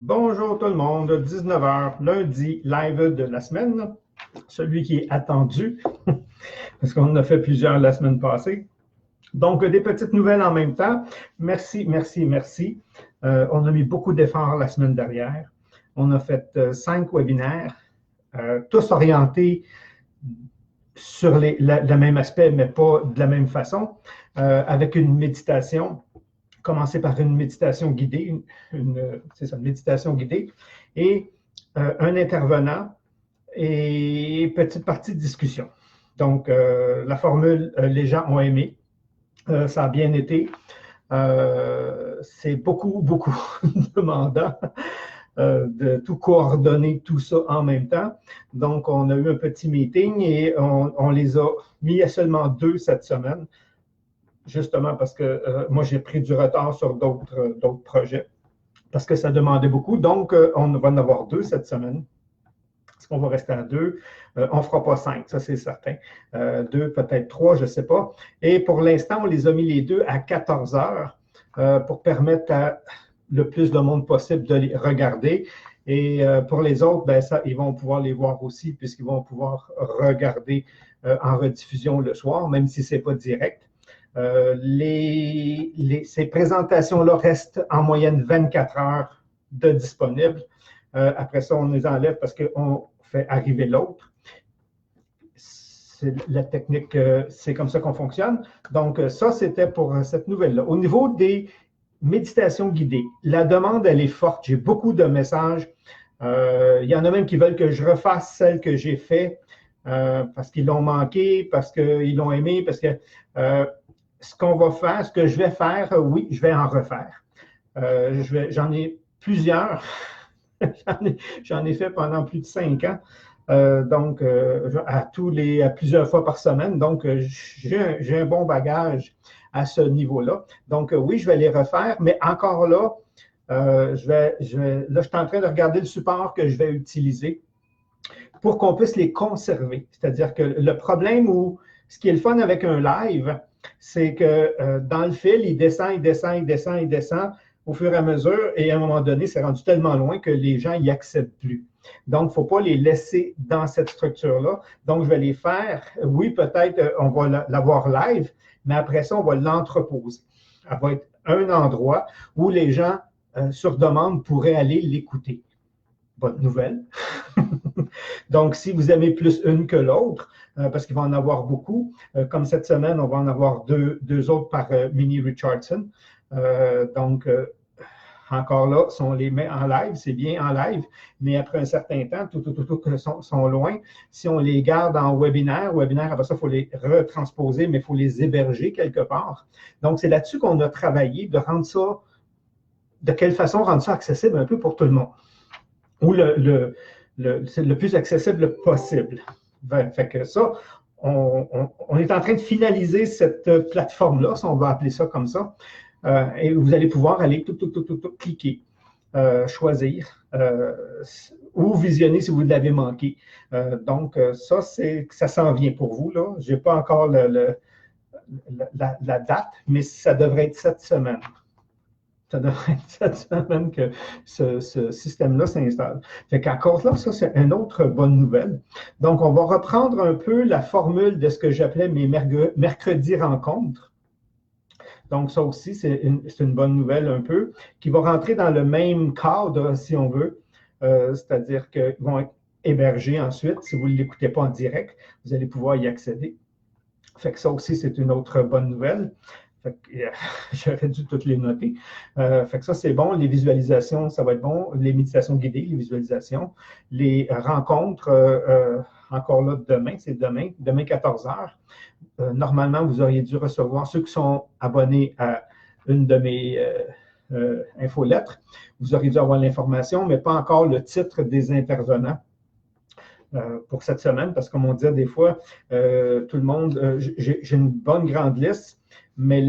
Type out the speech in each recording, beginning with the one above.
Bonjour tout le monde, 19 heures, lundi, live de la semaine, celui qui est attendu, parce qu'on en a fait plusieurs la semaine passée. Donc, des petites nouvelles en même temps. Merci, merci, merci. On a mis beaucoup d'efforts la semaine dernière. On a fait 5 webinaires, tous orientés sur le même aspect, mais pas de la même façon, avec une méditation. Commencer par une méditation guidée, c'est ça, une méditation guidée, et un intervenant et petite partie de discussion. Donc, la formule, les gens ont aimé, ça a bien été. C'est beaucoup, beaucoup demandant de tout coordonner, tout ça en même temps. Donc, on a eu un petit meeting et on les a mis à seulement 2 cette semaine, justement parce que moi, j'ai pris du retard sur d'autres projets, parce que ça demandait beaucoup. Donc, on va en avoir 2 cette semaine. Est-ce qu'on va rester à 2? On ne fera pas 5, ça c'est certain. 2, peut-être 3, je ne sais pas. Et pour l'instant, on les a mis les 2 à 14 heures pour permettre à le plus de monde possible de les regarder. Et pour les autres, ben ça, ils vont pouvoir les voir aussi, puisqu'ils vont pouvoir regarder en rediffusion le soir, même si ce n'est pas direct. Ces présentations-là restent en moyenne 24 heures de disponibles. Après ça, on les enlève parce qu'on fait arriver l'autre. C'est la technique, c'est comme ça qu'on fonctionne. Donc, ça, c'était pour cette nouvelle-là. Au niveau des méditations guidées, la demande, elle est forte. J'ai beaucoup de messages. Il y en a même qui veulent que je refasse celle que j'ai faite parce qu'ils l'ont manqué, parce qu'ils l'ont aimé, parce que ce qu'on va faire, ce que je vais faire, oui, je vais en refaire. J'en ai plusieurs. J'en ai fait pendant plus de 5 ans. Donc, à plusieurs fois par semaine. Donc, j'ai un bon bagage à ce niveau-là. Donc, oui, je vais les refaire, mais encore là, là, je suis en train de regarder le support que je vais utiliser pour qu'on puisse les conserver. C'est-à-dire que le problème ou ce qui est le fun avec un live, c'est que dans le fil, il descend, il descend, il descend, il descend au fur et à mesure, et à un moment donné, c'est rendu tellement loin que les gens n'y accèdent plus. Donc, il ne faut pas les laisser dans cette structure-là. Donc, je vais les faire. Oui, peut-être on va l'avoir live, mais après ça, on va l'entreposer. Elle va être un endroit où les gens, sur demande, pourraient aller l'écouter. Bonne nouvelle. Donc, si vous aimez plus une que l'autre, parce qu'il va en avoir beaucoup, comme cette semaine, on va en avoir deux autres par Minnie Richardson. Donc, encore là, si on les met en live, c'est bien en live, mais après un certain temps, tout sont loin. Si on les garde en webinaire, après ça, il faut les retransposer, mais il faut les héberger quelque part. Donc, c'est là-dessus qu'on a travaillé, de rendre ça, de quelle façon rendre ça accessible un peu pour tout le monde. Ou c'est le plus accessible possible. Fait que ça, on est en train de finaliser cette plateforme-là, si on va appeler ça comme ça, et vous allez pouvoir aller tout cliquer, choisir ou visionner si vous l'avez manqué. Donc, ça s'en vient pour vous. Je n'ai pas encore la date, mais ça devrait être cette semaine. Ça devrait être cette semaine que ce système-là s'installe. Fait qu'à cause là, ça, c'est une autre bonne nouvelle. Donc, on va reprendre un peu la formule de ce que j'appelais mes mercredis rencontres. Donc, ça aussi, c'est une bonne nouvelle un peu, qui va rentrer dans le même cadre, si on veut. C'est-à-dire qu'ils vont être hébergés ensuite. Si vous ne l'écoutez pas en direct, vous allez pouvoir y accéder. Fait que ça aussi, c'est une autre bonne nouvelle. Fait que, j'aurais dû toutes les noter. Fait que ça, c'est bon. Les visualisations, ça va être bon. Les méditations guidées, les visualisations. Les rencontres, encore là, demain, c'est demain 14 heures. Normalement, vous auriez dû recevoir, ceux qui sont abonnés à une de mes infolettres, vous auriez dû avoir l'information, mais pas encore le titre des intervenants. Pour cette semaine, parce que comme on dit des fois, tout le monde, j'ai une bonne grande liste, mais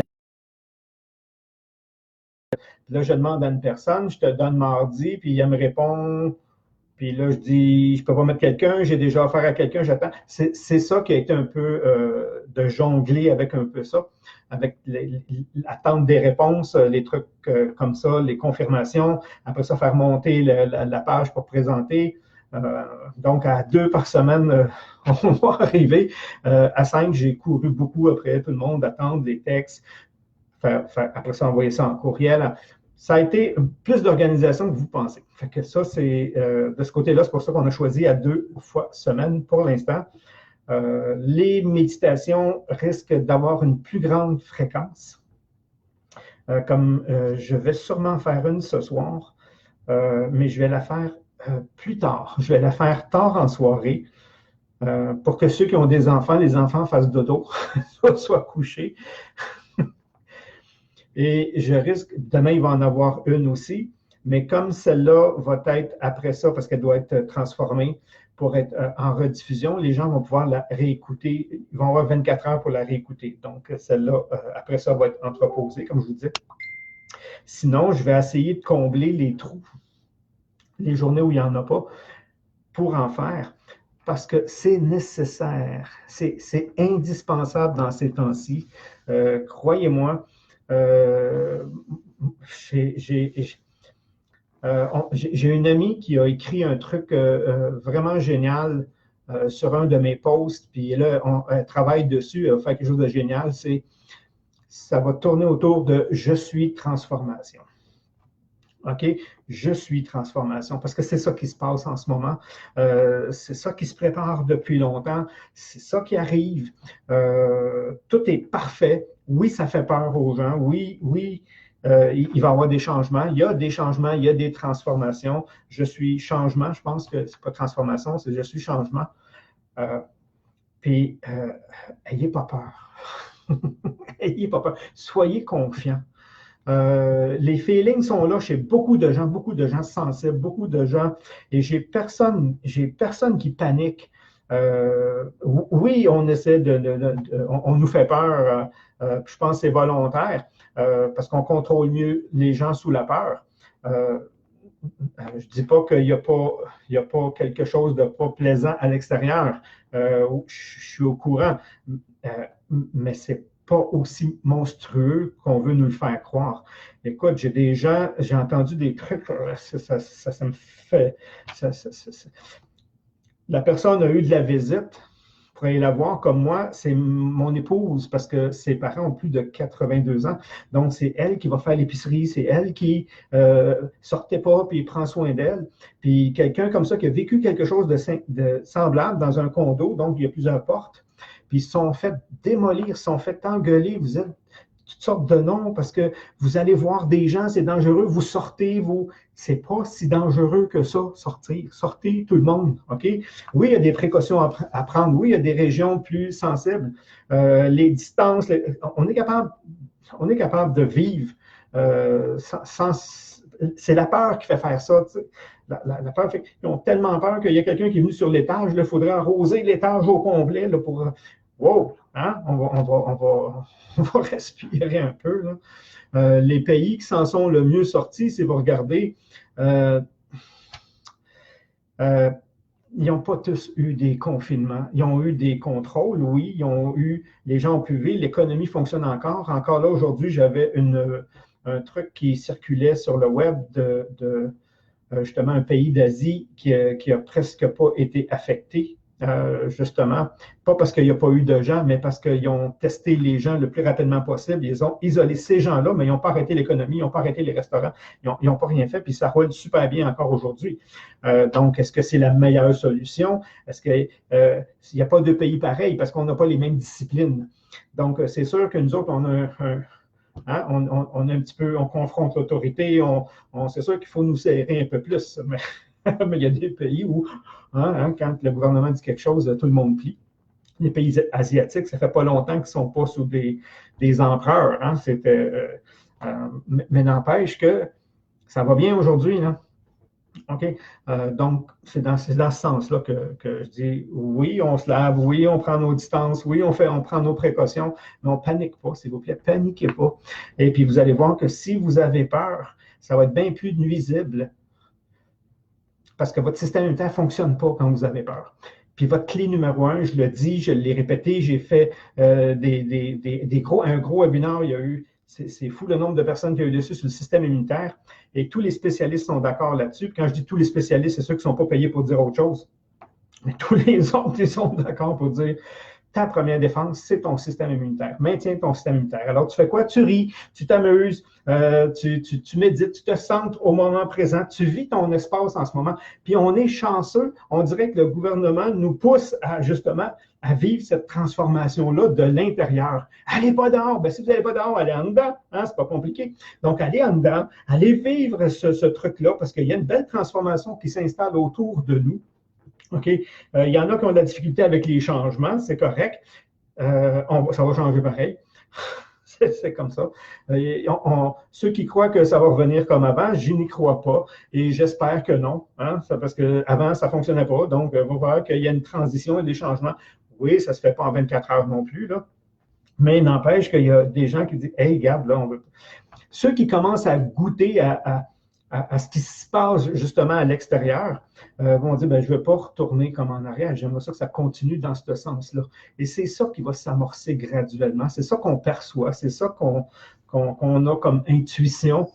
là, je demande à une personne, je te donne mardi, puis elle me répond, Puis là, je dis, je ne peux pas mettre quelqu'un, j'ai déjà affaire à quelqu'un, j'attends. C'est ça qui a été un peu de jongler avec un peu ça, avec l'attente des réponses, les trucs comme ça, les confirmations. Après ça, faire monter la page pour présenter. Donc, à 2 par semaine, on va arriver. À 5, j'ai couru beaucoup après tout le monde, attendre les textes, après ça, envoyer ça en courriel. Ça a été plus d'organisation que vous pensez. Fait que ça, c'est de ce côté-là, c'est pour ça qu'on a choisi à 2 fois semaine pour l'instant. Les méditations risquent d'avoir une plus grande fréquence. Comme je vais sûrement faire une ce soir, mais je vais la faire plus tard. Je vais la faire tard en soirée pour que ceux qui ont des enfants, les enfants fassent dodo, soient couchés. Et je risque, demain, il va en avoir une aussi, mais comme celle-là va être après ça, parce qu'elle doit être transformée pour être en rediffusion, les gens vont pouvoir la réécouter. Ils vont avoir 24 heures pour la réécouter. Donc, celle-là, après ça, va être entreposée, comme je vous dis. Sinon, je vais essayer de combler les trous, les journées où il n'y en a pas, pour en faire, parce que c'est nécessaire, c'est indispensable dans ces temps-ci. Croyez-moi, j'ai une amie qui a écrit un truc vraiment génial sur un de mes posts, puis là, elle travaille dessus, elle fait quelque chose de génial, ça va tourner autour de « Je suis transformation ». OK? Je suis transformation, parce que c'est ça qui se passe en ce moment. C'est ça qui se prépare depuis longtemps. C'est ça qui arrive. Tout est parfait. Oui, ça fait peur aux gens. Oui, il va y avoir des changements. Il y a des changements, il y a des transformations. Je suis changement. Je pense que ce n'est pas transformation, c'est je suis changement. Puis, ayez pas peur. Ayez pas peur. Soyez confiants. Les feelings sont là chez beaucoup de gens sensibles, beaucoup de gens, et j'ai personne qui panique. Oui, on essaie on nous fait peur, je pense que c'est volontaire, parce qu'on contrôle mieux les gens sous la peur. Je ne dis pas qu'il n'y a pas quelque chose de pas plaisant à l'extérieur. Je suis au courant, mais c'est pas aussi monstrueux qu'on veut nous le faire croire. Écoute, j'ai entendu des trucs, ça me fait... La personne a eu de la visite, vous pourrez la voir comme moi, c'est mon épouse, parce que ses parents ont plus de 82 ans, donc c'est elle qui va faire l'épicerie, c'est elle qui sortait pas, puis prend soin d'elle. Puis quelqu'un comme ça qui a vécu quelque chose de semblable dans un condo, donc il y a plusieurs portes, puis ils se sont fait démolir, ils se sont fait engueuler, vous êtes toutes sortes de noms parce que vous allez voir des gens, c'est dangereux, vous sortez, c'est pas si dangereux que ça, sortir. Sortez tout le monde, OK? Oui, il y a des précautions à prendre, oui, il y a des régions plus sensibles, les distances, on est capable de vivre c'est la peur qui fait faire ça, tu sais. La peur fait qu'ils ont tellement peur qu'il y a quelqu'un qui est venu sur l'étage, il faudrait arroser l'étage au complet là, pour... Wow! Hein? On va respirer un peu. Là. Les pays qui s'en sont le mieux sortis, si vous regardez, ils n'ont pas tous eu des confinements. Ils ont eu des contrôles, oui. Les gens ont pu vivre. L'économie fonctionne encore. Encore là, aujourd'hui, j'avais un truc qui circulait sur le web de justement un pays d'Asie qui a presque pas été affecté. Justement, pas parce qu'il n'y a pas eu de gens, mais parce qu'ils ont testé les gens le plus rapidement possible. Ils ont isolé ces gens-là, mais ils n'ont pas arrêté l'économie, ils n'ont pas arrêté les restaurants, ils n'ont pas rien fait, puis ça roule super bien encore aujourd'hui. Donc, est-ce que c'est la meilleure solution? Est-ce qu'il n'y a pas de pays pareils parce qu'on n'a pas les mêmes disciplines? Donc, c'est sûr que nous autres, on a on a un petit peu, on confronte l'autorité, c'est sûr qu'il faut nous serrer un peu plus, mais il y a des pays où, quand le gouvernement dit quelque chose, tout le monde plie. Les pays asiatiques, ça ne fait pas longtemps qu'ils ne sont pas sous des empereurs. Mais n'empêche que ça va bien aujourd'hui. OK? Donc, c'est dans ce sens-là que je dis oui, on se lave, oui, on prend nos distances, oui, on prend nos précautions, mais on ne panique pas, s'il vous plaît, paniquez pas. Et puis, vous allez voir que si vous avez peur, ça va être bien plus nuisible. parce que votre système immunitaire ne fonctionne pas quand vous avez peur. Puis votre clé numéro un, je le dis, je l'ai répété, j'ai fait un gros webinaire, il y a eu, c'est fou le nombre de personnes qu'il y a eu dessus sur le système immunitaire, et tous les spécialistes sont d'accord là-dessus. Puis quand je dis tous les spécialistes, c'est ceux qui ne sont pas payés pour dire autre chose, mais tous les autres, ils sont d'accord pour dire ta première défense, c'est ton système immunitaire. Maintiens ton système immunitaire. Alors, tu fais quoi? Tu ris, tu t'amuses, tu médites, tu te centres au moment présent, tu vis ton espace en ce moment. Puis, on est chanceux. On dirait que le gouvernement nous pousse justement à vivre cette transformation-là de l'intérieur. Allez pas dehors. Ben, si vous n'allez pas dehors, allez en dedans. Hein? C'est pas compliqué. Donc, allez en dedans, allez vivre ce truc-là parce qu'il y a une belle transformation qui s'installe autour de nous. OK? Il y en a qui ont de la difficulté avec les changements, c'est correct. Ça va changer pareil. C'est comme ça. Ceux qui croient que ça va revenir comme avant, je n'y crois pas. Et j'espère que non. Hein? Parce qu'avant, ça ne fonctionnait pas. Donc, on va voir qu'il y a une transition et des changements. Oui, ça ne se fait pas en 24 heures non plus. Là. Mais il n'empêche qu'il y a des gens qui disent hey, regarde, là, on veut. Ceux qui commencent à goûter à ce qui se passe justement à l'extérieur, vont dire, ben, je ne veux pas retourner comme en arrière, j'aimerais ça que ça continue dans ce sens-là. Et c'est ça qui va s'amorcer graduellement, c'est ça qu'on perçoit, c'est ça qu'on a comme intuition,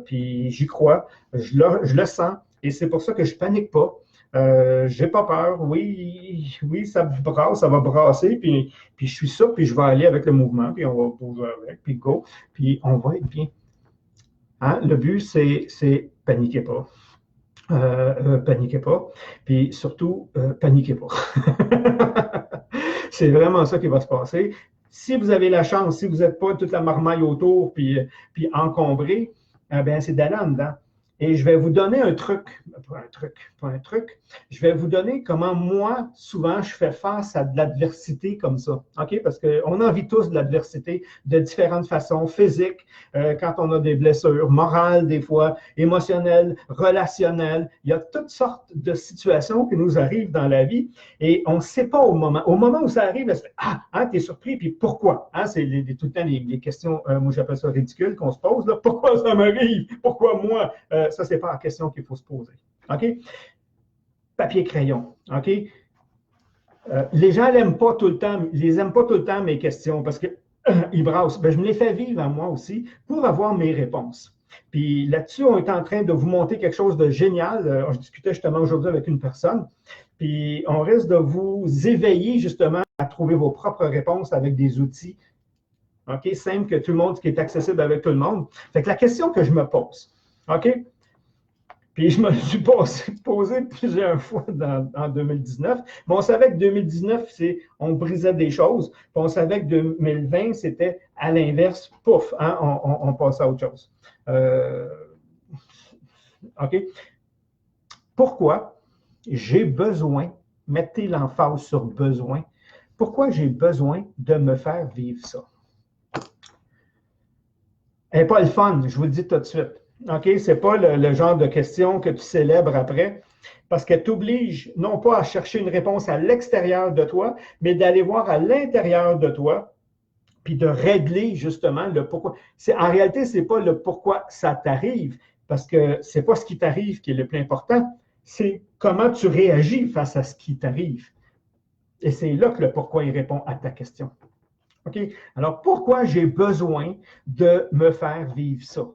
puis j'y crois, je le sens, et c'est pour ça que je ne panique pas. Je n'ai pas peur, oui, ça brasse, ça va brasser, puis je suis ça, puis je vais aller avec le mouvement, puis on va bouger avec, puis go, puis on va être bien. Hein? Le but, c'est paniquez pas. Paniquez pas. Puis surtout, paniquez pas. C'est vraiment ça qui va se passer. Si vous avez la chance, si vous n'êtes pas toute la marmaille autour puis encombré, ben, c'est d'aller en dedans. Et je vais vous donner un truc, pas un truc, je vais vous donner comment moi, souvent, je fais face à de l'adversité comme ça. OK? Parce qu'on en vit tous de l'adversité de différentes façons, physiques, quand on a des blessures, morales des fois, émotionnelles, relationnelles. Il y a toutes sortes de situations qui nous arrivent dans la vie et on ne sait pas au moment. Au moment où ça arrive, tu es surpris, puis pourquoi? Hein? C'est tout le temps les questions, moi j'appelle ça ridicule, qu'on se pose. Là. Pourquoi ça m'arrive? Pourquoi moi? Ça, ce n'est pas la question qu'il faut se poser. OK? Papier-crayon. OK? Les gens n'aiment pas tout le temps, mes questions parce qu'ils brassent. Ben, je me les fais vivre à moi aussi pour avoir mes réponses. Puis là-dessus, on est en train de vous monter quelque chose de génial. Je discutais justement aujourd'hui avec une personne. Puis on risque de vous éveiller justement à trouver vos propres réponses avec des outils. OK? Simple que tout le monde, qui est accessible avec tout le monde. Fait que la question que je me pose, OK? Puis je me suis posé plusieurs fois en 2019. Mais on savait que 2019, on brisait des choses. Puis on savait que 2020, c'était à l'inverse, pouf, hein, on passait à autre chose. OK? Pourquoi j'ai besoin, mettez l'emphase sur besoin, pourquoi j'ai besoin de me faire vivre ça? Elle n'est pas le fun, je vous le dis tout de suite. OK? Ce n'est pas le genre de question que tu célèbres après, parce qu'elle t'oblige non pas à chercher une réponse à l'extérieur de toi, mais d'aller voir à l'intérieur de toi, puis de régler justement le pourquoi. En réalité, ce n'est pas le pourquoi ça t'arrive, parce que ce n'est pas ce qui t'arrive qui est le plus important, c'est comment tu réagis face à ce qui t'arrive. Et c'est là que le pourquoi il répond à ta question. OK? Alors, pourquoi j'ai besoin de me faire vivre ça?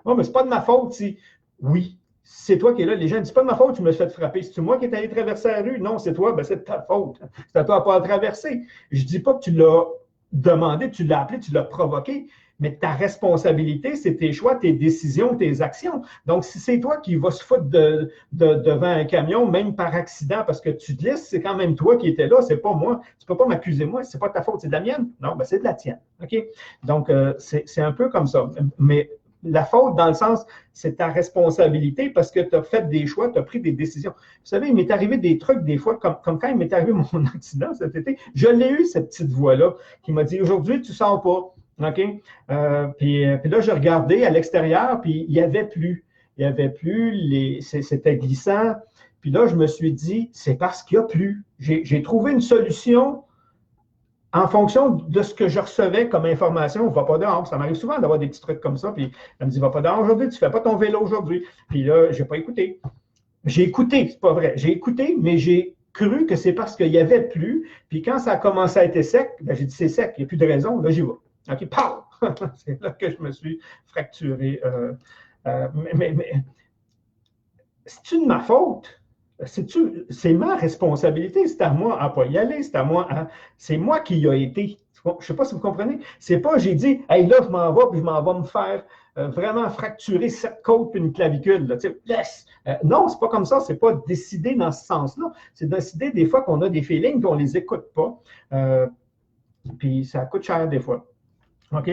Oh, mais c'est pas de ma faute si. Oui, c'est toi qui es là. Les gens disent, c'est pas de ma faute, tu me suis fait frapper. C'est moi qui est allé traverser la rue. Non, c'est toi, ben c'est de ta faute. C'est à toi de pas traverser. Je dis pas que tu l'as demandé, tu l'as appelé, tu l'as provoqué, mais ta responsabilité, c'est tes choix, tes décisions, tes actions. Donc, si c'est toi qui vas se foutre devant un camion, même par accident, parce que tu glisses, c'est quand même toi qui étais là, c'est pas moi. Tu ne peux pas m'accuser moi, c'est pas de ta faute, c'est de la mienne. Non, ben c'est de la tienne. OK? Donc, c'est un peu comme ça. Mais la faute, dans le sens, c'est ta responsabilité parce que tu as fait des choix, tu as pris des décisions. Vous savez, il m'est arrivé des trucs des fois, comme quand il m'est arrivé mon accident cet été, je l'ai eu, cette petite voix-là, qui m'a dit, aujourd'hui, tu ne sors pas. OK? Puis là, j'ai regardé à l'extérieur, puis il n'y avait plus. Il n'y avait plus, c'était glissant. Puis là, je me suis dit, c'est parce qu'il n'y a plus. J'ai trouvé une solution en fonction de ce que je recevais comme information. Va pas dehors. Ça m'arrive souvent d'avoir des petits trucs comme ça. Puis elle me dit, va pas dehors aujourd'hui, tu ne fais pas ton vélo aujourd'hui. Puis là, je n'ai pas écouté. J'ai écouté, c'est pas vrai. J'ai écouté, mais j'ai cru que c'est parce qu'il n'y avait plus. Puis quand ça a commencé à être sec, ben, j'ai dit c'est sec, il n'y a plus de raison, là j'y vais. OK, pow! C'est là que je me suis fracturé. Mais c'est-tu de ma faute? C'est ma responsabilité, c'est à moi à ne pas y aller, c'est moi qui y a été. Je ne sais pas si vous comprenez. C'est pas, j'ai dit, hey, là, je m'en vais, puis je m'en vais me faire vraiment fracturer cette côte puis une clavicule. Là, yes! Non, c'est pas comme ça, c'est pas décidé dans ce sens-là. C'est décider des fois qu'on a des feelings, qu'on ne les écoute pas. Puis ça coûte cher des fois. OK?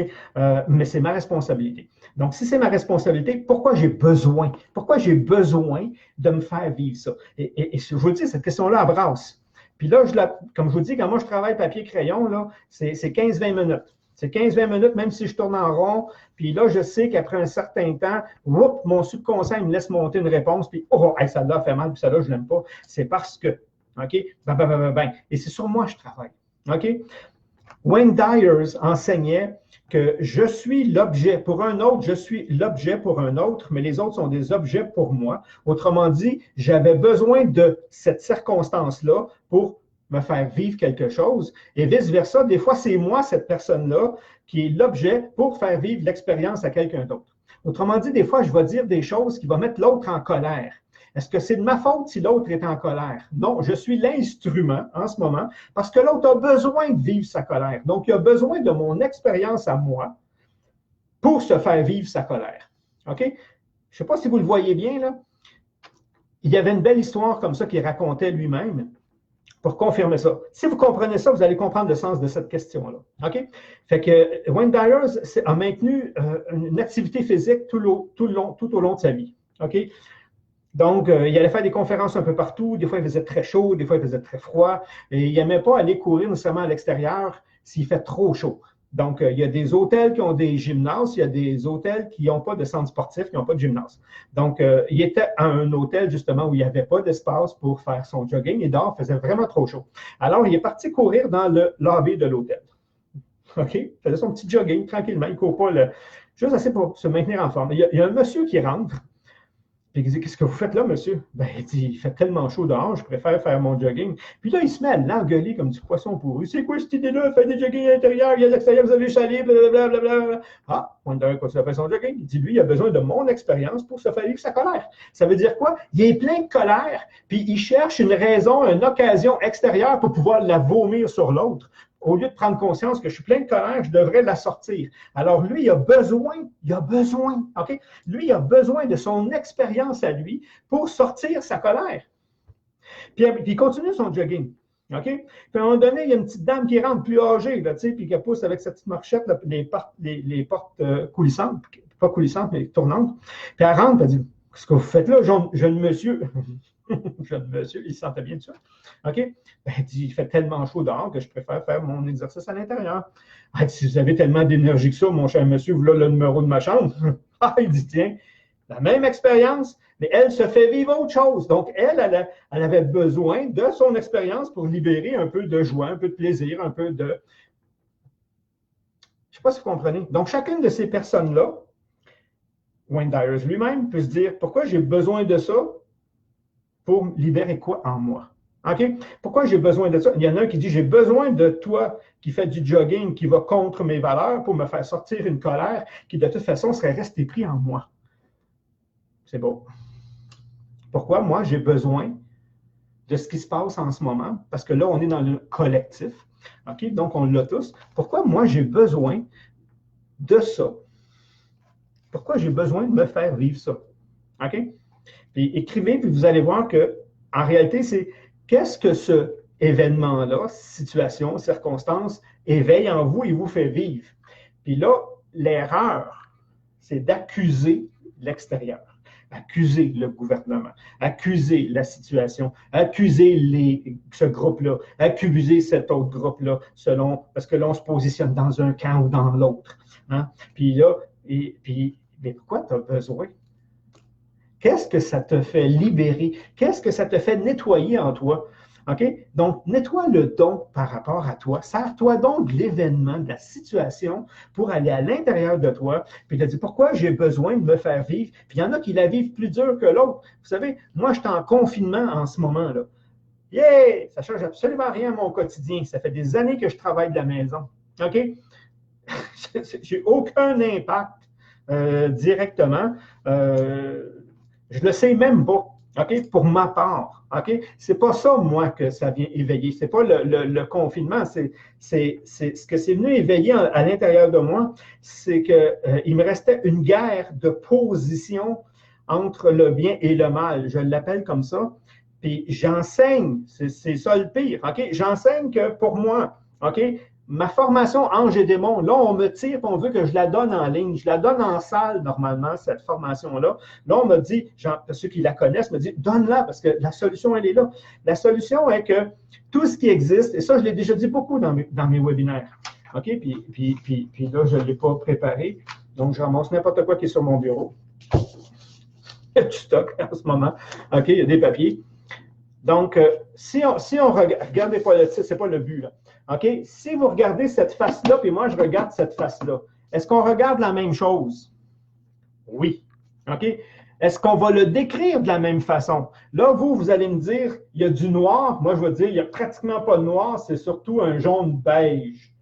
Mais c'est ma responsabilité. Donc, si c'est ma responsabilité, pourquoi j'ai besoin? Pourquoi j'ai besoin de me faire vivre ça? Et je vous dis, cette question-là, elle brasse. Puis là, comme je vous dis, quand moi je travaille papier-crayon, là, c'est 15-20 minutes. C'est 15-20 minutes, même si je tourne en rond. Puis là, je sais qu'après un certain temps, mon subconscient me laisse monter une réponse. Puis, oh, hey, ça là fait mal, puis ça là, je ne l'aime pas. C'est parce que. OK? Et c'est sur moi que je travaille. OK? Wayne Dyers enseignait que je suis l'objet pour un autre, je suis l'objet pour un autre, mais les autres sont des objets pour moi. Autrement dit, j'avais besoin de cette circonstance-là pour me faire vivre quelque chose et vice-versa. Des fois, c'est moi, cette personne-là, qui est l'objet pour faire vivre l'expérience à quelqu'un d'autre. Autrement dit, des fois, je vais dire des choses qui vont mettre l'autre en colère. Est-ce que c'est de ma faute si l'autre est en colère? Non, je suis l'instrument en ce moment parce que l'autre a besoin de vivre sa colère. Donc, il a besoin de mon expérience à moi pour se faire vivre sa colère. OK? Je ne sais pas si vous le voyez bien, là. Il y avait une belle histoire comme ça qu'il racontait lui-même pour confirmer ça. Si vous comprenez ça, vous allez comprendre le sens de cette question-là. OK? Fait que Wayne Dyers a maintenu une activité physique tout au long de sa vie. OK? Donc, il allait faire des conférences un peu partout. Des fois, il faisait très chaud, des fois, il faisait très froid. Et il n'aimait pas aller courir nécessairement à l'extérieur s'il fait trop chaud. Donc, il y a des hôtels qui ont des gymnases, il y a des hôtels qui n'ont pas de centre sportif, qui n'ont pas de gymnase. Donc, il était à un hôtel, justement, où il n'y avait pas d'espace pour faire son jogging et dehors, il faisait vraiment trop chaud. Alors, il est parti courir dans le lobby de l'hôtel. OK? Il faisait son petit jogging tranquillement. Il ne court pas juste assez pour se maintenir en forme. Il y a un monsieur qui rentre. Puis il dit, qu'est-ce que vous faites là, monsieur? Ben, il dit, il fait tellement chaud dehors, je préfère faire mon jogging. Puis là, il se met à l'engueuler comme du poisson pourru. C'est quoi cette idée-là? Faire des joggings à l'intérieur, il y a l'extérieur, vous avez chalé, blablabla. Ah, on dirait continue à faire son jogging. Il dit, lui, il a besoin de mon expérience pour se faire vivre sa colère. Ça veut dire quoi? Il est plein de colère, puis il cherche une raison, une occasion extérieure pour pouvoir la vomir sur l'autre. Au lieu de prendre conscience que je suis plein de colère, je devrais la sortir. Alors, lui, il a besoin, OK? Lui, il a besoin de son expérience à lui pour sortir sa colère. Puis il continue son jogging. OK? Puis à un moment donné, il y a une petite dame qui rentre plus âgée, là, puis qui pousse avec sa petite marchette là, les portes coulissantes, pas coulissantes, mais tournantes. Puis elle rentre, elle dit, qu'est-ce que vous faites là, jeune monsieur? Jeune monsieur, il se sentait bien de ça. OK? Ben, il dit, il fait tellement chaud dehors que je préfère faire mon exercice à l'intérieur. Ah, si vous avez tellement d'énergie que ça, mon cher monsieur, voilà le numéro de ma chambre. Ah, il dit, tiens, la même expérience, mais elle se fait vivre autre chose. Donc, elle avait besoin de son expérience pour libérer un peu de joie, un peu de plaisir, un peu de... Je ne sais pas si vous comprenez. Donc, chacune de ces personnes-là, Wayne Dyers lui-même peut se dire, pourquoi j'ai besoin de ça? Pour libérer quoi en moi? OK? Pourquoi j'ai besoin de ça? Il y en a un qui dit, j'ai besoin de toi qui fait du jogging, qui va contre mes valeurs pour me faire sortir une colère qui, de toute façon, serait restée prise en moi. C'est beau. Pourquoi moi, j'ai besoin de ce qui se passe en ce moment? Parce que là, on est dans le collectif. OK? Donc, on l'a tous. Pourquoi moi, j'ai besoin de ça? Pourquoi j'ai besoin de me faire vivre ça? OK? Puis écrivez, puis vous allez voir que, en réalité, c'est qu'est-ce que ce événement-là, situation, circonstance, éveille en vous et vous fait vivre. Puis là, l'erreur, c'est d'accuser l'extérieur, accuser le gouvernement, accuser la situation, accuser ce groupe-là, accuser cet autre groupe-là, parce que là, on se positionne dans un camp ou dans l'autre. Hein? Puis là, mais pourquoi tu as besoin? Qu'est-ce que ça te fait libérer? Qu'est-ce que ça te fait nettoyer en toi? OK? Donc, nettoie le don par rapport à toi. Sers-toi donc de l'événement, de la situation pour aller à l'intérieur de toi. Puis te dire pourquoi j'ai besoin de me faire vivre. Puis il y en a qui la vivent plus dur que l'autre. Vous savez, moi, je suis en confinement en ce moment-là. Yeah! Ça ne change absolument rien à mon quotidien. Ça fait des années que je travaille de la maison. OK? J'ai aucun impact directement. Je ne le sais même pas. OK? Pour ma part. OK? C'est pas ça, moi, que ça vient éveiller. C'est pas le confinement. C'est ce que c'est venu éveiller à l'intérieur de moi, c'est qu'il me restait une guerre de position entre le bien et le mal. Je l'appelle comme ça. Puis j'enseigne, c'est ça le pire. OK? J'enseigne que pour moi, OK? Ma formation Ange et démons, là, on me tire, on veut que je la donne en ligne. Je la donne en salle, normalement, cette formation-là. Là, on me dit, ceux qui la connaissent me disent, donne-la, parce que la solution, elle est là. La solution est que tout ce qui existe, et ça, je l'ai déjà dit beaucoup dans mes webinaires, OK? Puis là, je ne l'ai pas préparé, donc je ramasse n'importe quoi qui est sur mon bureau. Il y a du stock en ce moment. OK? Il y a des papiers. Donc, si on regarde, regardez pas le titre, ce n'est pas le but, là. OK? Si vous regardez cette face-là, puis moi, je regarde cette face-là, est-ce qu'on regarde la même chose? Oui. OK? Est-ce qu'on va le décrire de la même façon? Là, vous allez me dire, il y a du noir. Moi, je vais dire, il n'y a pratiquement pas de noir, c'est surtout un jaune beige.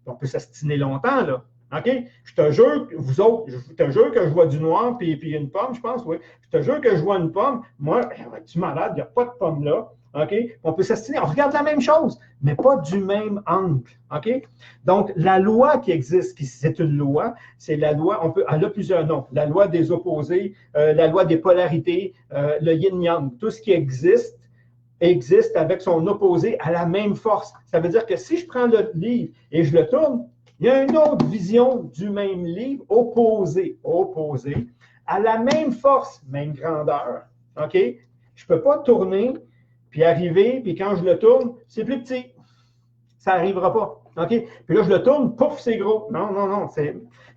On peut s'astiner longtemps, là. OK? Je te jure, vous autres, je te jure que je vois du noir puis une pomme, je pense, oui. Je te jure que je vois une pomme. Moi, tu es malade, il n'y a pas de pomme là. OK? On peut s'astiner. On regarde la même chose, mais pas du même angle. OK? Donc, la loi qui existe, puis c'est une loi, c'est la loi, elle a plusieurs noms. La loi des opposés, la loi des polarités, le yin-yang, tout ce qui existe avec son opposé à la même force. Ça veut dire que si je prends le livre et je le tourne, il y a une autre vision du même livre opposée à la même force, même grandeur. OK? Je ne peux pas tourner, puis arriver, puis quand je le tourne, c'est plus petit. Ça n'arrivera pas. OK? Puis là, je le tourne, pouf, c'est gros. Non, non, non.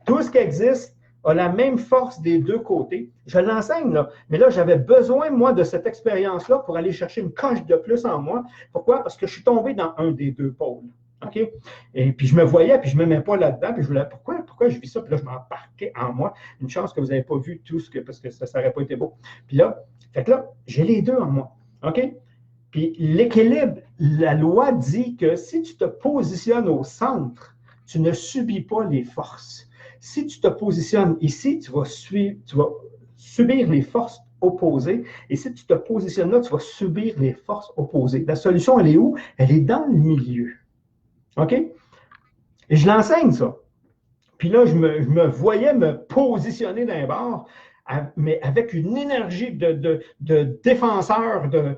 Tout ce qui existe a la même force des deux côtés. Je l'enseigne, là. Mais là, j'avais besoin, moi, de cette expérience-là pour aller chercher une coche de plus en moi. Pourquoi? Parce que je suis tombé dans un des deux pôles. OK? Et puis, je me voyais, puis je ne me mets pas là-dedans, puis je voulais, pourquoi je vis ça? Puis là, je m'embarquais en moi. Une chance que vous n'avez pas vu tout parce que ça n'aurait pas été beau. Puis là, j'ai les deux en moi. OK? Puis l'équilibre, la loi dit que si tu te positionnes au centre, tu ne subis pas les forces. Si tu te positionnes ici, tu vas subir les forces opposées. Et si tu te positionnes là, tu vas subir les forces opposées. La solution, elle est où? Elle est dans le milieu. OK? Et je l'enseigne, ça. Puis là, je me voyais me positionner d'un bord, mais avec une énergie de défenseur, de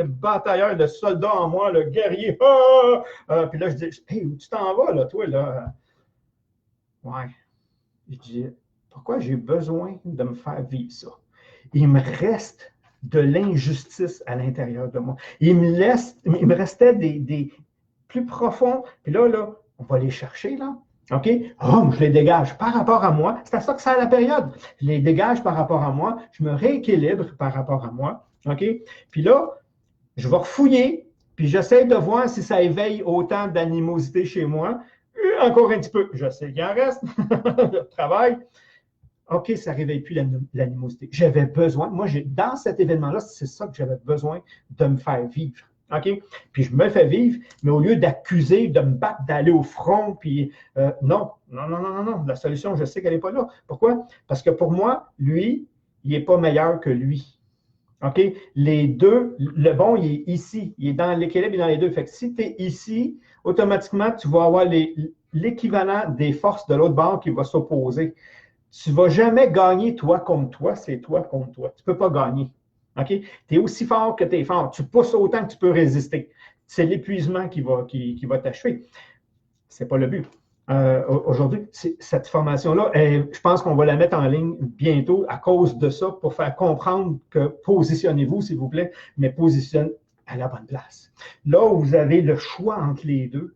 batailleur, de soldat en moi, le guerrier. Puis là, je dis, hey, où tu t'en vas, là, toi, là? Ouais. Je dis, pourquoi j'ai besoin de me faire vivre ça? Il me reste de l'injustice à l'intérieur de moi. Il me restait des plus profonds. Puis là, on va les chercher, là. OK? Oh, je les dégage par rapport à moi. C'est à ça que ça a la période. Je les dégage par rapport à moi. Je me rééquilibre par rapport à moi. OK? Puis là, je vais refouiller, puis j'essaie de voir si ça éveille autant d'animosité chez moi. Encore un petit peu. Je sais qu'il en reste. Le travail. OK, ça ne réveille plus l'animosité. J'avais besoin, moi, dans cet événement-là, c'est ça que j'avais besoin de me faire vivre. OK? Puis je me fais vivre, mais au lieu d'accuser, de me battre, d'aller au front, puis non. La solution, je sais qu'elle n'est pas là. Pourquoi? Parce que pour moi, lui, il n'est pas meilleur que lui. OK? Les deux, le bon, il est ici. Il est dans l'équilibre, il est dans les deux. Fait que si tu es ici, automatiquement, tu vas avoir l'équivalent des forces de l'autre bord qui va s'opposer. Tu ne vas jamais gagner toi contre toi, c'est toi contre toi. Tu ne peux pas gagner. OK? Tu es aussi fort que tu es fort. Tu pousses autant que tu peux résister. C'est l'épuisement qui va t'achever. Ce n'est pas le but. Aujourd'hui, cette formation-là, je pense qu'on va la mettre en ligne bientôt à cause de ça pour faire comprendre que positionnez-vous, s'il vous plaît, mais positionne à la bonne place. Là où vous avez le choix entre les deux,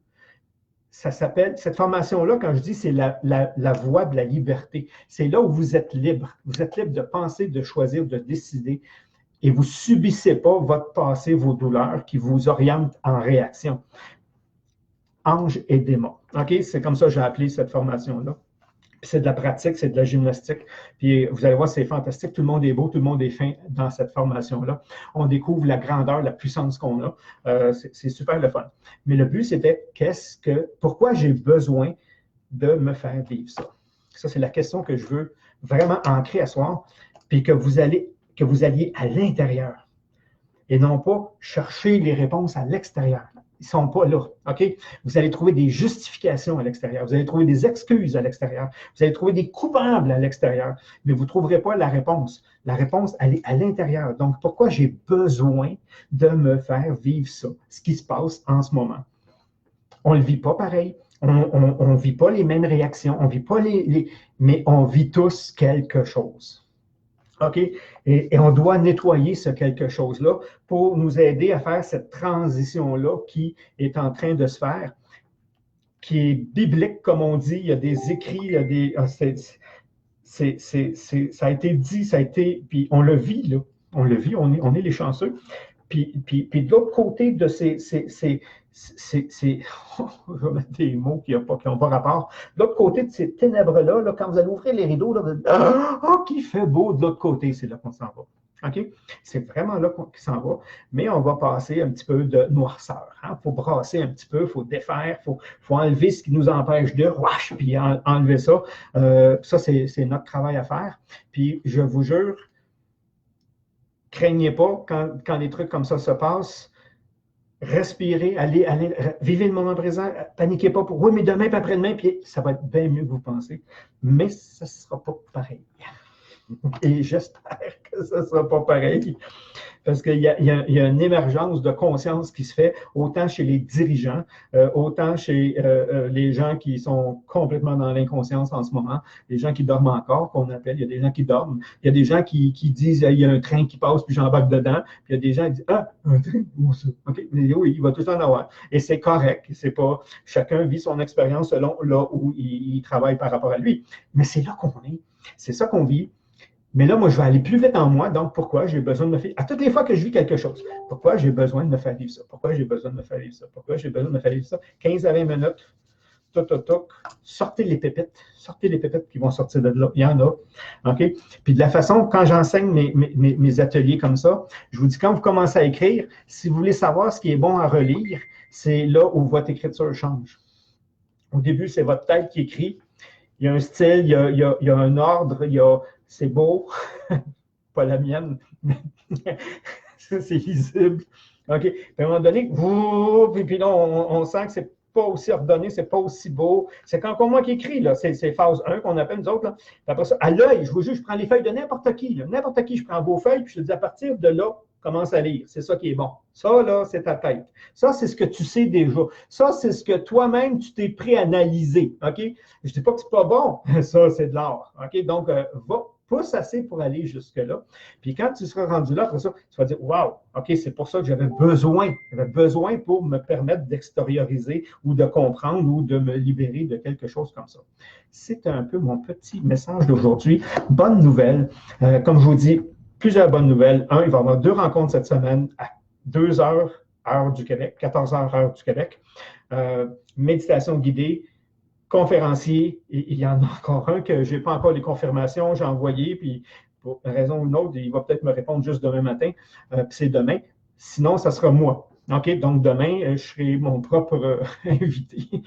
ça s'appelle, cette formation-là, quand je dis, c'est la voie de la liberté. C'est là où vous êtes libre. Vous êtes libre de penser, de choisir, de décider et vous ne subissez pas votre passé, vos douleurs qui vous orientent en réaction. Ange et démon. OK? C'est comme ça que j'ai appelé cette formation-là. Puis c'est de la pratique, c'est de la gymnastique. Puis vous allez voir, c'est fantastique. Tout le monde est beau, tout le monde est fin dans cette formation-là. On découvre la grandeur, la puissance qu'on a. C'est super le fun. Mais le but, c'était pourquoi j'ai besoin de me faire vivre ça? Ça, c'est la question que je veux vraiment ancrer à soi, puis que vous alliez à l'intérieur et non pas chercher les réponses à l'extérieur. Ils ne sont pas là. OK? Vous allez trouver des justifications à l'extérieur. Vous allez trouver des excuses à l'extérieur. Vous allez trouver des coupables à l'extérieur. Mais vous ne trouverez pas la réponse. La réponse, elle est à l'intérieur. Donc, pourquoi j'ai besoin de me faire vivre ça, ce qui se passe en ce moment? On ne le vit pas pareil. On ne vit pas les mêmes réactions. On vit pas mais on vit tous quelque chose. OK? Et on doit nettoyer ce quelque chose-là pour nous aider à faire cette transition-là qui est en train de se faire, qui est biblique, comme on dit. Il y a des écrits, il y a des. Ça a été dit, puis on le vit, là. On le vit, on est les chanceux. Puis de l'autre côté de je vais mettre des mots qui n'ont pas rapport. De l'autre côté de ces ténèbres-là, là, quand vous allez ouvrir les rideaux, là, vous allez dire, oh, qui fait beau de l'autre côté, c'est là qu'on s'en va. OK? C'est vraiment là qu'on s'en va. Mais on va passer un petit peu de noirceur. Il faut brasser un petit peu, il faut défaire, il faut enlever ce qui nous empêche de puis enlever ça. Ça, c'est notre travail à faire. Puis je vous jure, craignez pas quand des trucs comme ça se passent. Respirez, allez, vivez le moment présent, paniquez pas pour oui, mais demain, puis après-demain, puis ça va être bien mieux que vous pensez. Mais ça ne sera pas pareil. Et j'espère que ça ne sera pas pareil. Parce qu'il y a une émergence de conscience qui se fait autant chez les dirigeants, autant chez les gens qui sont complètement dans l'inconscience en ce moment, les gens qui dorment encore, qu'on appelle, il y a des gens qui dorment, il y a des gens qui disent il y a un train qui passe, puis j'embarque dedans, puis il y a des gens qui disent ah, un train, où ça? OK, mais oui, il va tout le temps en avoir. Et c'est correct, c'est pas, chacun vit son expérience selon là où il travaille par rapport à lui. Mais c'est là qu'on est, c'est ça qu'on vit. Mais là, moi, je vais aller plus vite en moi. Donc, pourquoi j'ai besoin de me faire... À toutes les fois que je vis quelque chose, pourquoi j'ai besoin de me faire vivre ça? Pourquoi j'ai besoin de me faire vivre ça? Pourquoi j'ai besoin de me faire vivre ça? 15 à 20 minutes, sortez les pépites. Sortez les pépites qui vont sortir de là. Il y en a. OK? Puis de la façon, quand j'enseigne mes ateliers comme ça, je vous dis, quand vous commencez à écrire, si vous voulez savoir ce qui est bon à relire, c'est là où votre écriture change. Au début, c'est votre tête qui écrit. Il y a un style, il y a un ordre, c'est beau, pas la mienne, ça c'est lisible. OK. Puis à un moment donné, puis là, on sent que c'est pas aussi ordonné, c'est pas aussi beau. C'est encore moi qui écris, là. C'est phase 1 qu'on appelle nous autres. Là. Puis après ça, à l'œil, je vous jure, je prends les feuilles de n'importe qui. N'importe qui, je prends vos feuilles, puis je te dis à partir de là, commence à lire. C'est ça qui est bon. Ça, là, c'est ta tête. Ça, c'est ce que tu sais déjà. Ça, c'est ce que toi-même, tu t'es préanalysé. OK? Je ne dis pas que c'est pas bon. Ça, c'est de l'art. OK? Donc, pousse assez pour aller jusque-là. Puis quand tu seras rendu là, après ça, tu vas dire, wow, OK, c'est pour ça que j'avais besoin. J'avais besoin pour me permettre d'extérioriser ou de comprendre ou de me libérer de quelque chose comme ça. C'est un peu mon petit message d'aujourd'hui. Bonne nouvelle. Comme je vous dis, plusieurs bonnes nouvelles. Un, il va y avoir 2 rencontres cette semaine à 2 heures, heure du Québec, 14 heures, heure du Québec. Méditation guidée, conférencier, et il y en a encore un que je n'ai pas encore les confirmations, j'ai envoyé, puis pour une raison ou une autre, il va peut-être me répondre juste demain matin, puis c'est demain. Sinon, ça sera moi. OK? Donc, demain, je serai mon propre invité.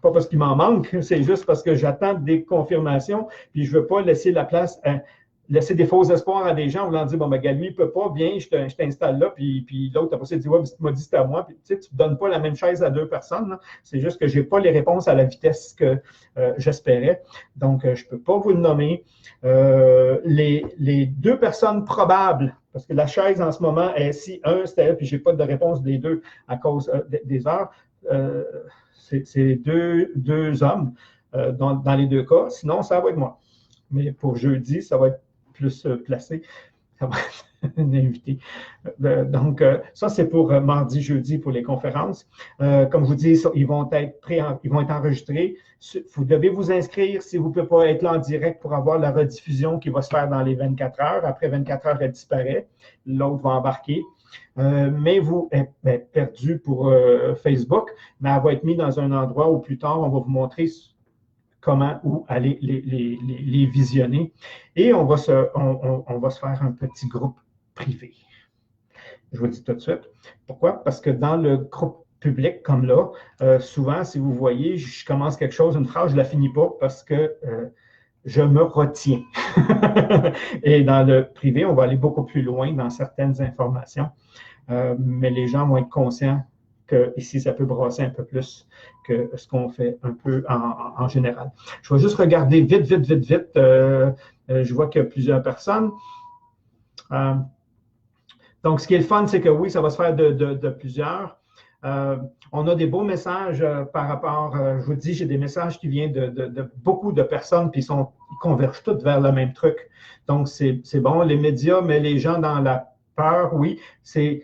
Pas parce qu'il m'en manque, c'est juste parce que j'attends des confirmations, puis je ne veux pas laisser la place laisser des faux espoirs à des gens en voulant dire, bon, ben, lui, il ne peut pas, viens, je t'installe là, puis l'autre, après ça, il dit, ouais, mais tu m'as dit c'était à moi, puis tu ne donnes pas la même chaise à 2 personnes, c'est juste que je n'ai pas les réponses à la vitesse que j'espérais, donc je ne peux pas vous le nommer. Les 2 personnes probables, parce que la chaise en ce moment est si un, c'était elle, puis je n'ai pas de réponse des 2 à cause des heures, c'est deux hommes dans les 2 cas, sinon ça va être moi. Mais pour jeudi, ça va être plus placé. d'invités. Donc, ça, c'est pour mardi, jeudi pour les conférences. Comme je vous dis, ils vont être enregistrés. Vous devez vous inscrire si vous ne pouvez pas être là en direct pour avoir la rediffusion qui va se faire dans les 24 heures. Après 24 heures, elle disparaît. L'autre va embarquer. Mais vous êtes perdu pour Facebook, mais elle va être mise dans un endroit où plus tard, on va vous montrer comment, où aller les visionner. Et on va se faire un petit groupe privé. Je vous dis tout de suite. Pourquoi? Parce que dans le groupe public comme là, souvent, si vous voyez, je commence quelque chose, une phrase, je ne la finis pas parce que je me retiens. Et dans le privé, on va aller beaucoup plus loin dans certaines informations, mais les gens vont être conscients que ici, ça peut brasser un peu plus que ce qu'on fait un peu en général. Je vais juste regarder vite. Je vois qu'il y a plusieurs personnes. Donc, ce qui est le fun, c'est que oui, ça va se faire de plusieurs. On a des beaux messages par rapport, je vous dis, j'ai des messages qui viennent de beaucoup de personnes, puis ils convergent tous vers le même truc. Donc, c'est bon, les médias, mais les gens dans la peur, oui, il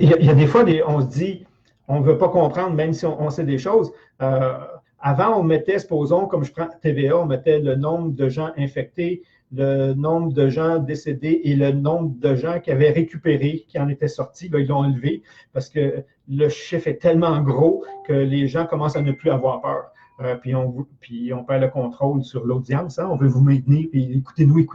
y a des fois, on se dit, on ne veut pas comprendre, même si on sait des choses. Avant, on mettait, supposons, comme je prends TVA, on mettait le nombre de gens infectés, le nombre de gens décédés et le nombre de gens qui avaient récupéré, qui en étaient sortis. Là, ils l'ont enlevé parce que le chiffre est tellement gros que les gens commencent à ne plus avoir peur. Puis on perd le contrôle sur l'audience. Hein? On veut vous maintenir, puis écoutez-nous.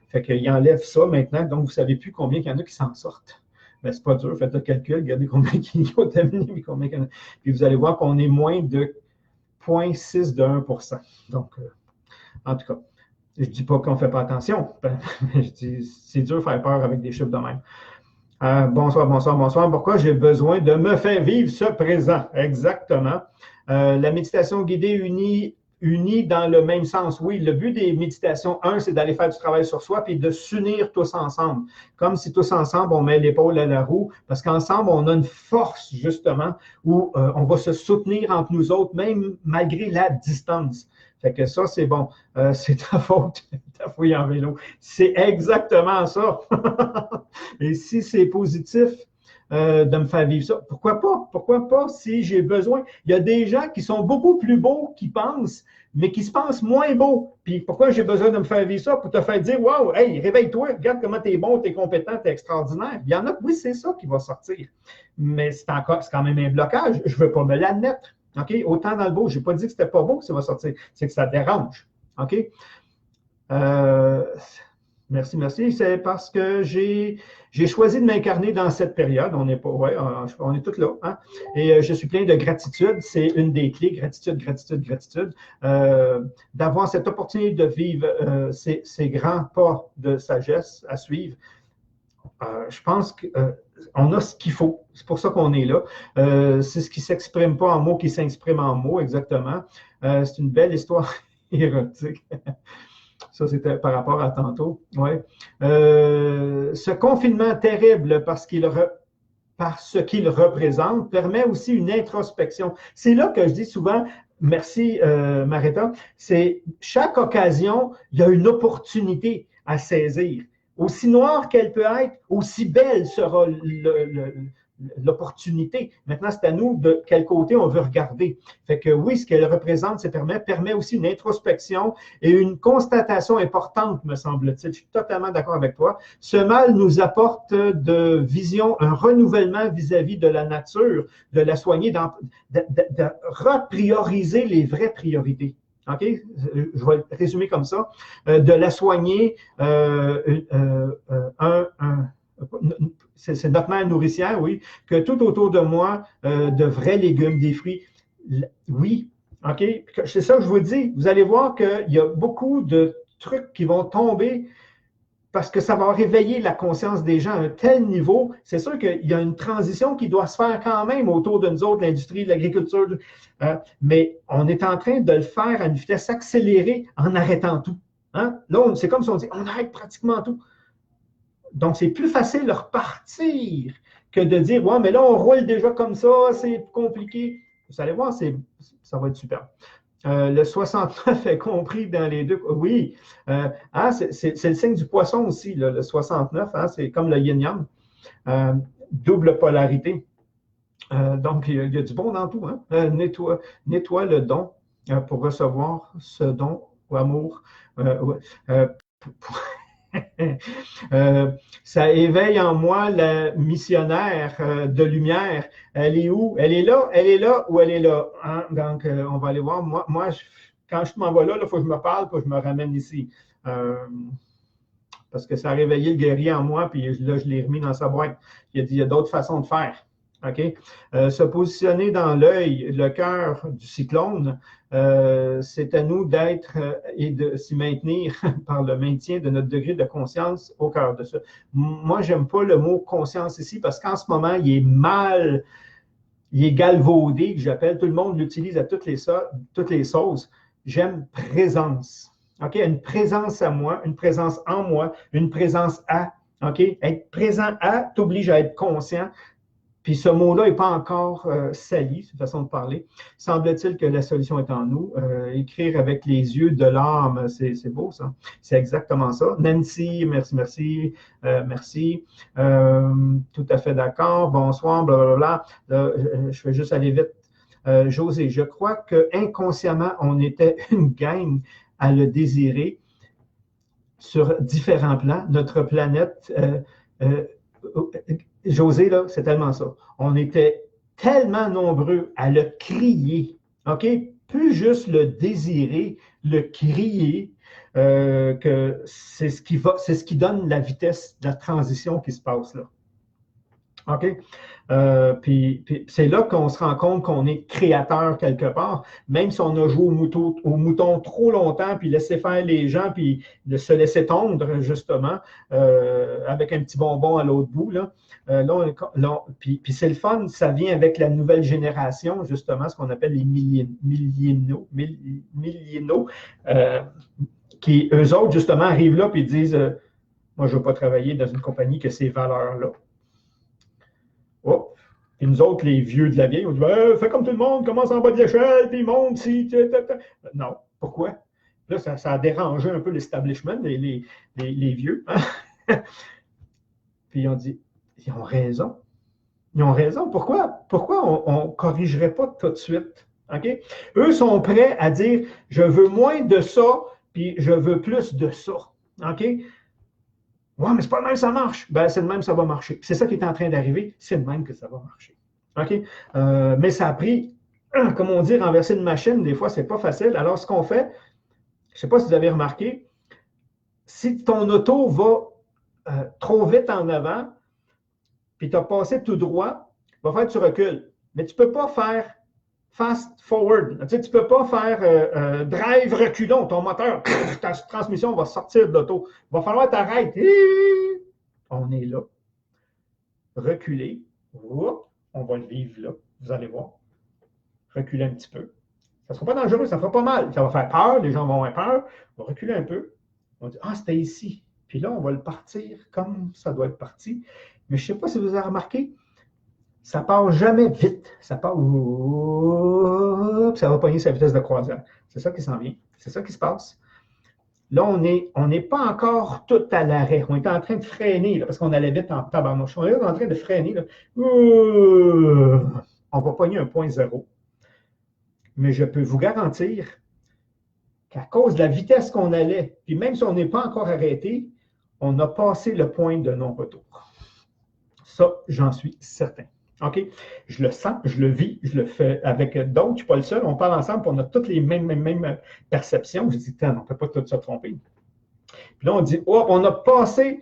Fait qu'ils enlèvent ça maintenant, donc vous ne savez plus combien il y en a qui s'en sortent. Ben, c'est pas dur, faites le calcul, regardez combien qui ont terminé, puis combien qu'il y en a. Puis vous allez voir qu'on est moins de 0,6 de 1%. Donc, en tout cas, je ne dis pas qu'on ne fait pas attention. Je dis, c'est dur de faire peur avec des chiffres de même. Bonsoir. Pourquoi j'ai besoin de me faire vivre ce présent? Exactement. La méditation guidée unie dans le même sens. Oui, le but des méditations, c'est d'aller faire du travail sur soi puis de s'unir tous ensemble. Comme si tous ensemble, on met l'épaule à la roue, parce qu'ensemble, on a une force, justement, où on va se soutenir entre nous autres, même malgré la distance. Fait que ça, c'est bon. C'est ta faute, ta fouille en vélo. C'est exactement ça. Et si c'est positif, de me faire vivre ça. Pourquoi pas? Pourquoi pas si j'ai besoin? Il y a des gens qui sont beaucoup plus beaux qu'ils pensent, mais qui se pensent moins beaux. Puis pourquoi j'ai besoin de me faire vivre ça? Pour te faire dire, wow, hey, réveille-toi, regarde comment tu es bon, tu es compétent, tu es extraordinaire. Il y en a, oui, c'est ça qui va sortir. Mais c'est quand même un blocage. Je ne veux pas me l'admettre. OK? Autant dans le beau, je n'ai pas dit que c'était pas beau que ça va sortir, c'est que ça dérange. OK? Merci. C'est parce que j'ai choisi de m'incarner dans cette période. On est tous là. Hein? Et je suis plein de gratitude. C'est une des clés. Gratitude. D'avoir cette opportunité de vivre ces grands pas de sagesse à suivre. Je pense qu'on a ce qu'il faut. C'est pour ça qu'on est là. C'est ce qui ne s'exprime pas en mots qui s'exprime en mots, exactement. C'est une belle histoire érotique. Ça, c'était par rapport à tantôt. Ouais. Ce confinement terrible parce qu'il représente permet aussi une introspection. C'est là que je dis souvent, merci Marita, c'est chaque occasion, il y a une opportunité à saisir. Aussi noire qu'elle peut être, aussi belle sera l'opportunité. Maintenant, c'est à nous de quel côté on veut regarder. Fait que oui, ce qu'elle représente, ça permet aussi une introspection et une constatation importante, me semble-t-il. Je suis totalement d'accord avec toi. Ce mal nous apporte de vision, un renouvellement vis-à-vis de la nature, de la soigner, de reprioriser les vraies priorités. OK? Je vais résumer comme ça. De la soigner, c'est notre mère nourricière, oui, que tout autour de moi, de vrais légumes, des fruits. Oui, OK? C'est ça que je vous dis. Vous allez voir qu'il y a beaucoup de trucs qui vont tomber parce que ça va réveiller la conscience des gens à un tel niveau. C'est sûr qu'il y a une transition qui doit se faire quand même autour de nous autres, l'industrie, l'agriculture, mais on est en train de le faire à une vitesse accélérée en arrêtant tout. Hein? Là, c'est comme si on dit, on arrête pratiquement tout. Donc, c'est plus facile de repartir que de dire, ouais, mais là, on roule déjà comme ça, c'est compliqué. Vous allez voir, ça va être super. Le 69 est compris dans les deux. Oui, c'est le signe du poisson aussi, là, le 69, hein, c'est comme le yin-yang, double polarité. Donc, il y a du bon dans tout. Hein? Nettoie le don pour recevoir ce don ou amour. Ça éveille en moi la missionnaire de lumière. Elle est où? Elle est là ou elle est là? Hein? Donc, on va aller voir. Quand je m'en vais là, il faut que je me parle, il faut que je me ramène ici. Parce que ça a réveillé le guerrier en moi, puis là, je l'ai remis dans sa boîte. Il y a d'autres façons de faire. OK? Se positionner dans l'œil, le cœur du cyclone, c'est à nous d'être et de s'y maintenir par le maintien de notre degré de conscience au cœur de ça. Moi, j'aime pas le mot conscience ici parce qu'en ce moment, il est galvaudé, que j'appelle, tout le monde l'utilise à toutes les sauces. J'aime présence. OK? Une présence à moi, une présence en moi, une présence à. OK? Être présent à t'oblige à être conscient. Puis ce mot-là n'est pas encore sali, c'est une façon de parler. Semble-t-il que la solution est en nous. Écrire avec les yeux de l'âme, c'est beau ça. C'est exactement ça. Nancy, merci. Merci. Tout à fait d'accord. Bonsoir, blablabla. Je vais juste aller vite. José, je crois qu'inconsciemment, on était une gang à le désirer sur différents plans. Notre planète... José, là, c'est tellement ça. On était tellement nombreux à le crier, OK? Plus juste le désirer, le crier, que c'est ce qui donne la vitesse de la transition qui se passe là. OK? Puis c'est là qu'on se rend compte qu'on est créateur quelque part, même si on a joué au mouton trop longtemps, puis laissé faire les gens, puis se laisser tondre, justement, avec un petit bonbon à l'autre bout. Là, puis c'est le fun, ça vient avec la nouvelle génération, justement, ce qu'on appelle les millénaux, qui, eux autres, justement, arrivent là, puis disent moi, je ne veux pas travailler dans une compagnie qui a ces valeurs-là. Oh. Et nous autres, les vieux de la vieille, on dit fais comme tout le monde, commence en bas de l'échelle, puis monte si. Non. Pourquoi? Là, ça a dérangé un peu l'establishment, les vieux. Hein? Puis on dit ils ont raison. Ils ont raison. Pourquoi on ne corrigerait pas tout de suite? OK? Eux sont prêts à dire je veux moins de ça, puis je veux plus de ça. OK? Ouais, mais c'est pas le même que ça marche. Ben, c'est le même que ça va marcher. C'est ça qui est en train d'arriver. C'est le même que ça va marcher. OK? Mais ça a pris, comme on dit, renverser une machine. Des fois, c'est pas facile. Alors, ce qu'on fait, je ne sais pas si vous avez remarqué, si ton auto va trop vite en avant, puis tu as passé tout droit, va faire que tu recules. Mais tu ne peux pas faire fast forward. Tu ne peux pas faire drive reculons. Ton moteur, ta transmission va sortir de l'auto. Il va falloir t'arrêter. On est là. Reculer. On va le vivre là. Vous allez voir. Reculer un petit peu. Ça ne sera pas dangereux, ça ne fera pas mal. Ça va faire peur, les gens vont avoir peur. On va reculer un peu. On va dire c'était ici. Puis là, on va le partir comme ça doit être parti. Mais je ne sais pas si vous avez remarqué, ça ne part jamais vite. Ça part, ça va pogner sa vitesse de croisière. C'est ça qui s'en vient. C'est ça qui se passe. Là, on n'est pas encore tout à l'arrêt. On est en train de freiner, là, parce qu'on allait vite en tabarnouche. On est en train de freiner. Là. On va pogner un point zéro. Mais je peux vous garantir qu'à cause de la vitesse qu'on allait, puis même si on n'est pas encore arrêté, on a passé le point de non-retour. Ça, j'en suis certain. OK? Je le sens, je le vis, je le fais avec d'autres, je ne suis pas le seul. On parle ensemble, puis on a toutes les mêmes perceptions. Je dis, on ne peut pas tout se tromper. Puis là, on dit, on a passé,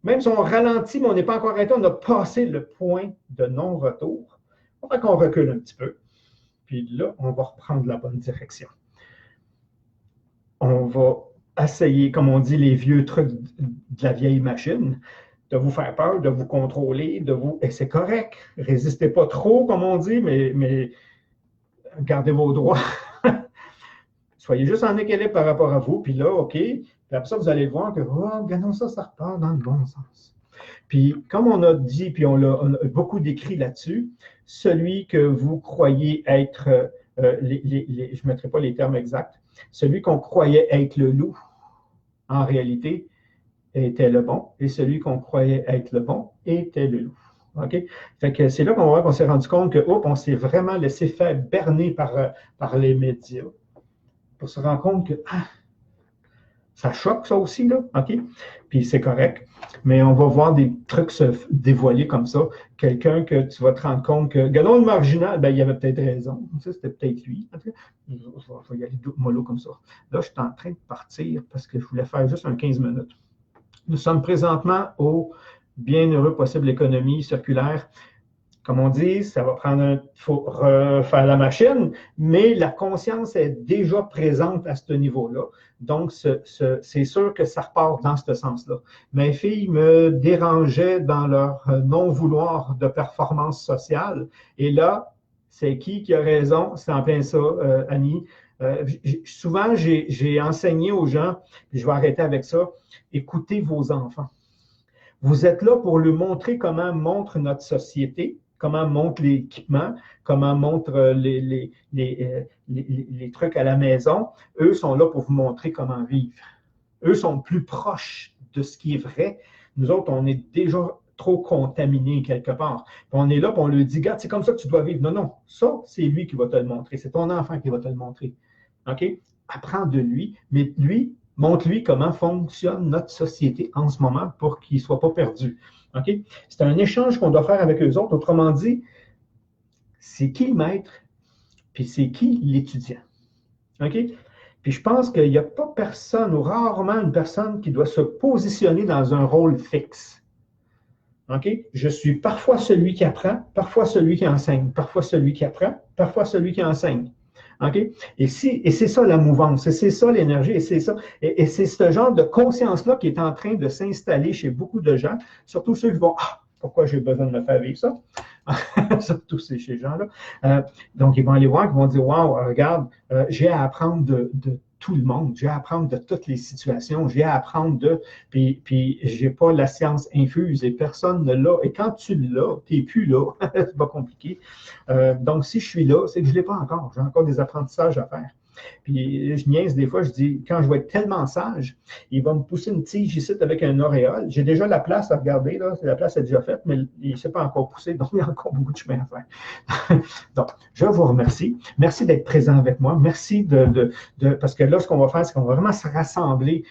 même si on ralentit, mais on n'est pas encore arrêté, on a passé le point de non-retour. On va qu'on recule un petit peu. Puis là, on va reprendre la bonne direction. On va essayer, comme on dit, les vieux trucs de la vieille machine, de vous faire peur, de vous contrôler, et c'est correct. Résistez pas trop, comme on dit, mais gardez vos droits. Soyez juste en équilibre par rapport à vous, puis là, OK. Puis après ça, vous allez voir que, regardons ça, ça repart dans le bon sens. Puis, comme on a dit, puis on a beaucoup décrit là-dessus, celui que vous croyez être je ne mettrai pas les termes exacts, celui qu'on croyait être le loup, en réalité, était le bon, et celui qu'on croyait être le bon était le loup. OK? Fait que c'est là qu'on va voir qu'on s'est rendu compte que, on s'est vraiment laissé faire berner par les médias pour se rendre compte que, ça choque, ça aussi, là, OK? Puis c'est correct. Mais on va voir des trucs se dévoiler comme ça. Quelqu'un que tu vas te rendre compte que, regardons le marginal, ben, il avait peut-être raison. C'était peut-être lui. Je vais y aller mollo comme ça. Là, je suis en train de partir parce que je voulais faire juste un 15 minutes. Nous sommes présentement au bienheureux possible économie circulaire. Comme on dit, ça va prendre il faut refaire la machine, mais la conscience est déjà présente à ce niveau-là. Donc, c'est sûr que ça repart dans ce sens-là. Mes filles me dérangeaient dans leur non-vouloir de performance sociale. Et là, c'est qui a raison? C'est en plein ça, Annie. Souvent, j'ai enseigné aux gens, puis je vais arrêter avec ça, écoutez vos enfants. Vous êtes là pour leur montrer comment montre notre société, comment montre l'équipement, comment montre les trucs à la maison. Eux sont là pour vous montrer comment vivre. Eux sont plus proches de ce qui est vrai. Nous autres, on est déjà trop contaminés quelque part. Puis on est là, puis on leur dit, regarde, c'est comme ça que tu dois vivre. Non, non, ça, c'est lui qui va te le montrer. C'est ton enfant qui va te le montrer. OK? Apprends de lui, mais lui, montre-lui comment fonctionne notre société en ce moment pour qu'il ne soit pas perdu. OK? C'est un échange qu'on doit faire avec eux autres. Autrement dit, c'est qui le maître, puis c'est qui l'étudiant. OK? Puis je pense qu'il n'y a pas personne, ou rarement une personne qui doit se positionner dans un rôle fixe. OK? Je suis parfois celui qui apprend, parfois celui qui enseigne, parfois celui qui apprend, parfois celui qui enseigne. OK? Et c'est ça la mouvance, c'est ça l'énergie, et c'est ça. Et c'est ce genre de conscience-là qui est en train de s'installer chez beaucoup de gens, surtout ceux qui vont, pourquoi j'ai besoin de me faire vivre ça? Surtout ces gens-là. Donc, ils vont aller voir, ils vont dire, wow, regarde, j'ai à apprendre de tout le monde, j'ai à apprendre de toutes les situations, j'ai à apprendre puis j'ai pas la science infuse et personne ne l'a. Et quand tu l'as, tu n'es plus là, c'est pas compliqué. Donc, si je suis là, c'est que je ne l'ai pas encore, j'ai encore des apprentissages à faire. Puis je niaise des fois, je dis, quand je vais être tellement sage, il va me pousser une tige ici avec un auréole. J'ai déjà la place à regarder, là. La place est déjà faite, mais il ne s'est pas encore poussé, donc il y a encore beaucoup de chemin à faire. Donc, je vous remercie. Merci d'être présent avec moi. Merci parce que là, ce qu'on va faire, c'est qu'on va vraiment se rassembler,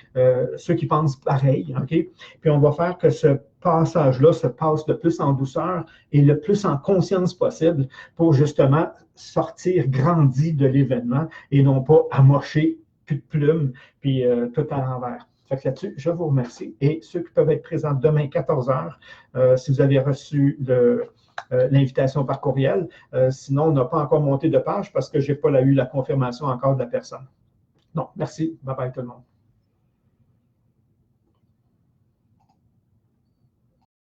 ceux qui pensent pareil, OK? Puis on va faire que ce passage-là se passe le plus en douceur et le plus en conscience possible pour justement sortir grandi de l'événement et non pas amocher, plus de plumes, puis tout à l'envers. Fait que là-dessus, je vous remercie. Et ceux qui peuvent être présents demain 14h, si vous avez reçu l'invitation par courriel, sinon on n'a pas encore monté de page parce que je n'ai pas eu la confirmation encore de la personne. Donc, merci. Bye bye tout le monde.